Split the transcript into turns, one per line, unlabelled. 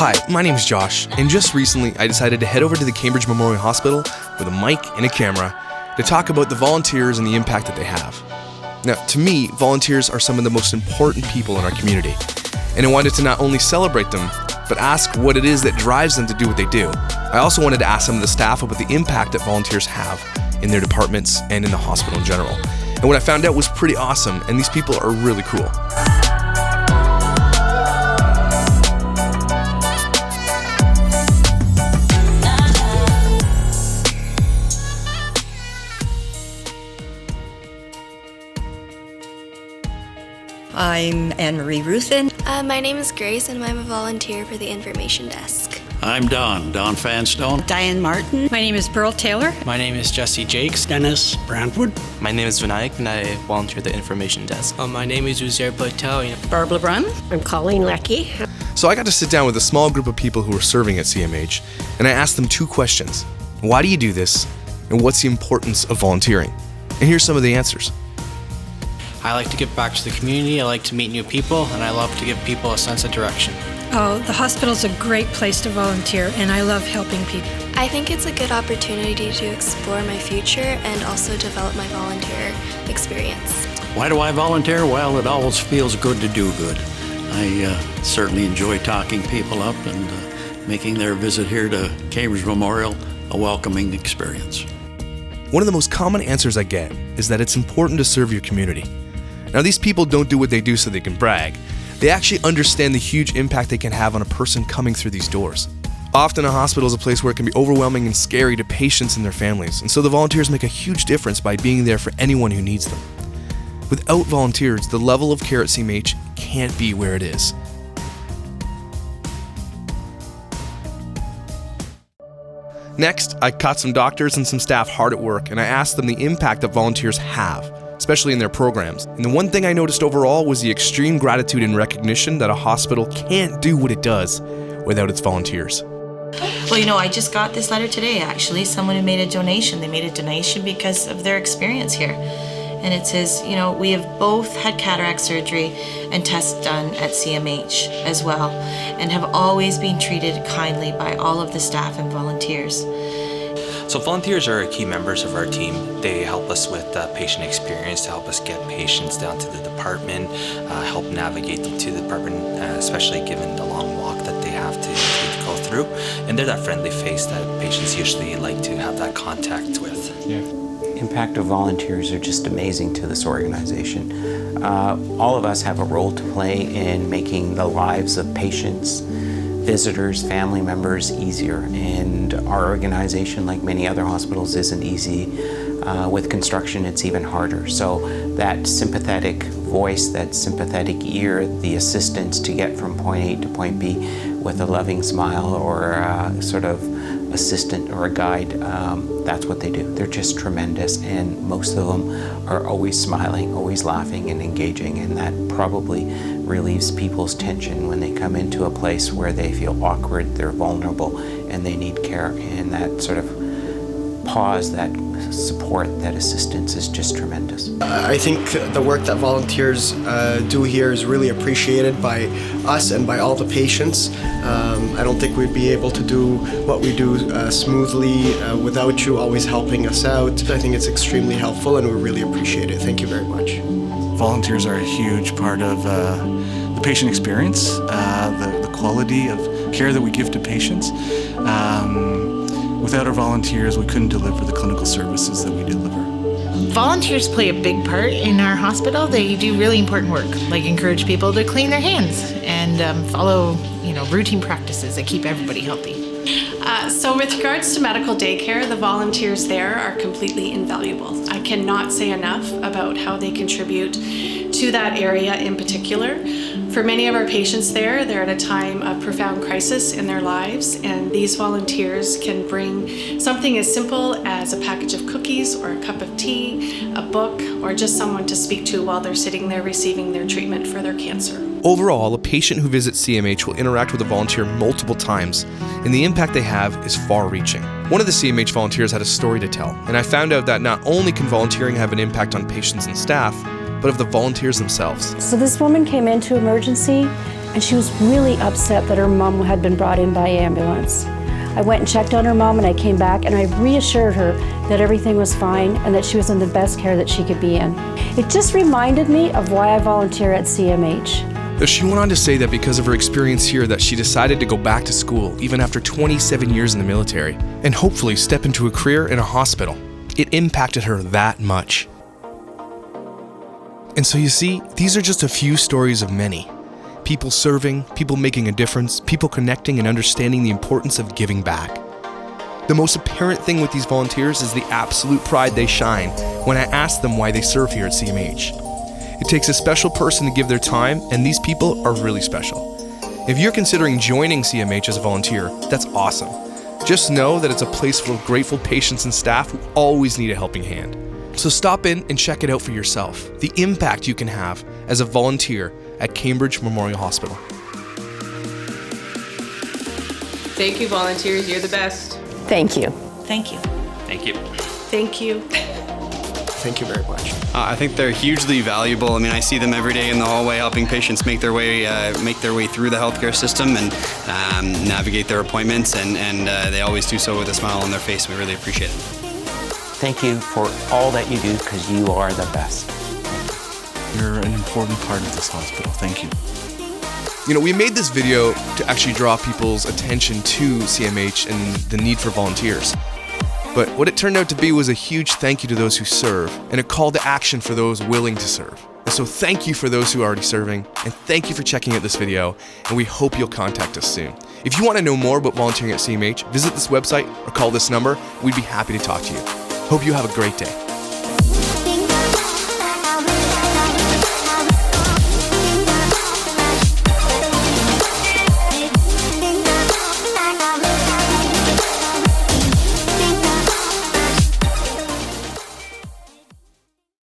Hi, my name is Josh, and just recently I decided to head over to the Cambridge Memorial Hospital with a mic and a camera to talk about the volunteers and the impact that they have. Now, to me, volunteers are some of the most important people in our community, and I wanted to not only celebrate them, but ask what it is that drives them to do what they do. I also wanted to ask some of the staff about the impact that volunteers have in their departments and in the hospital in general. And what I found out was pretty awesome, and these people are really cool.
I'm Anne-Marie Ruthin.
My name is Grace, and I'm a volunteer for the information desk.
I'm Don Fanstone.
Diane Martin.
My name is Pearl Taylor.
My name is Jesse Jakes.
Dennis Brantwood.
My name is Vinayak, and I volunteer at the information desk.
My name is Uzair Patel.
Barbara Brun.
I'm Colleen Leckie.
So I got to sit down with a small group of people who are serving at CMH, and I asked them two questions. Why do you do this? And what's the importance of volunteering? And here's some of the answers.
I like to give back to the community, I like to meet new people, and I love to give people a sense of direction.
Oh, the hospital's a great place to volunteer, and I love helping people.
I think it's a good opportunity to explore my future and also develop my volunteer experience.
Why do I volunteer? Well, it always feels good to do good. I certainly enjoy talking people up and making their visit here to Cambridge Memorial a welcoming experience.
One of the most common answers I get is that it's important to serve your community. Now, these people don't do what they do so they can brag. They actually understand the huge impact they can have on a person coming through these doors. Often a hospital is a place where it can be overwhelming and scary to patients and their families, and so the volunteers make a huge difference by being there for anyone who needs them. Without volunteers, the level of care at CMH can't be where it is. Next, I caught some doctors and some staff hard at work, and I asked them the impact that volunteers have, especially in their programs. And the one thing I noticed overall was the extreme gratitude and recognition that a hospital can't do what it does without its volunteers.
Well, I just got this letter today, actually. Someone who made a donation. They made a donation because of their experience here. And it says, we have both had cataract surgery and tests done at CMH as well, and have always been treated kindly by all of the staff and volunteers.
So volunteers are key members of our team. They help us with patient experience, to help us get patients down to the department, help navigate them to the department, especially given the long walk that they have to go through. And they're that friendly face that patients usually like to have that contact with.
Yeah. Impact of volunteers are just amazing to this organization. All of us have a role to play in making the lives of patients, visitors, family members easier, and our organization, like many other hospitals, isn't easy. With construction, it's even harder. So that sympathetic voice, that sympathetic ear, the assistance to get from point A to point B with a loving smile or a sort of assistant or a guide, that's what they do. They're just tremendous, and most of them are always smiling, always laughing and engaging, and that probably relieves people's tension when they come into a place where they feel awkward, they're vulnerable, and they need care. And that sort of pause, that support, that assistance is just tremendous.
I think the work that volunteers do here is really appreciated by us and by all the patients. I don't think we'd be able to do what we do smoothly without you always helping us out. I think it's extremely helpful, and we really appreciate it. Thank you very much.
Volunteers are a huge part of the patient experience, the quality of care that we give to patients. Without our volunteers, we couldn't deliver the clinical services that we deliver.
Volunteers play a big part in our hospital. They do really important work, like encourage people to clean their hands and follow, routine practices that keep everybody healthy.
So with regards to medical daycare, the volunteers there are completely invaluable. I cannot say enough about how they contribute to that area in particular. For many of our patients there, they're at a time of profound crisis in their lives, and these volunteers can bring something as simple as a package of cookies or a cup of tea, a book, or just someone to speak to while they're sitting there receiving their treatment for their cancer.
Overall, a patient who visits CMH will interact with a volunteer multiple times, and the impact they have is far-reaching. One of the CMH volunteers had a story to tell, and I found out that not only can volunteering have an impact on patients and staff, but of the volunteers themselves.
So this woman came into emergency and she was really upset that her mom had been brought in by ambulance. I went and checked on her mom, and I came back and I reassured her that everything was fine and that she was in the best care that she could be in. It just reminded me of why I volunteer at CMH.
She went on to say that because of her experience here that she decided to go back to school even after 27 years in the military and hopefully step into a career in a hospital. It impacted her that much. And so you see, these are just a few stories of many. People serving, people making a difference, people connecting and understanding the importance of giving back. The most apparent thing with these volunteers is the absolute pride they shine when I ask them why they serve here at CMH. It takes a special person to give their time, and these people are really special. If you're considering joining CMH as a volunteer, that's awesome. Just know that it's a place full of grateful patients and staff who always need a helping hand. So stop in and check it out for yourself, the impact you can have as a volunteer at Cambridge Memorial Hospital.
Thank you, volunteers. You're the best.
Thank you.
Thank you.
Thank you.
Thank you.
Thank you very much.
I think they're hugely valuable. I mean, I see them every day in the hallway helping patients make their way through the healthcare system and navigate their appointments, and they always do so with a smile on their face. We really appreciate it.
Thank you for all that you do, because you are the best.
You're an important part of this hospital. Thank you.
You know, we made this video to actually draw people's attention to CMH and the need for volunteers. But what it turned out to be was a huge thank you to those who serve and a call to action for those willing to serve. And so thank you for those who are already serving, and thank you for checking out this video, and we hope you'll contact us soon. If you want to know more about volunteering at CMH, visit this website or call this number. We'd be happy to talk to you. Hope you have a great day.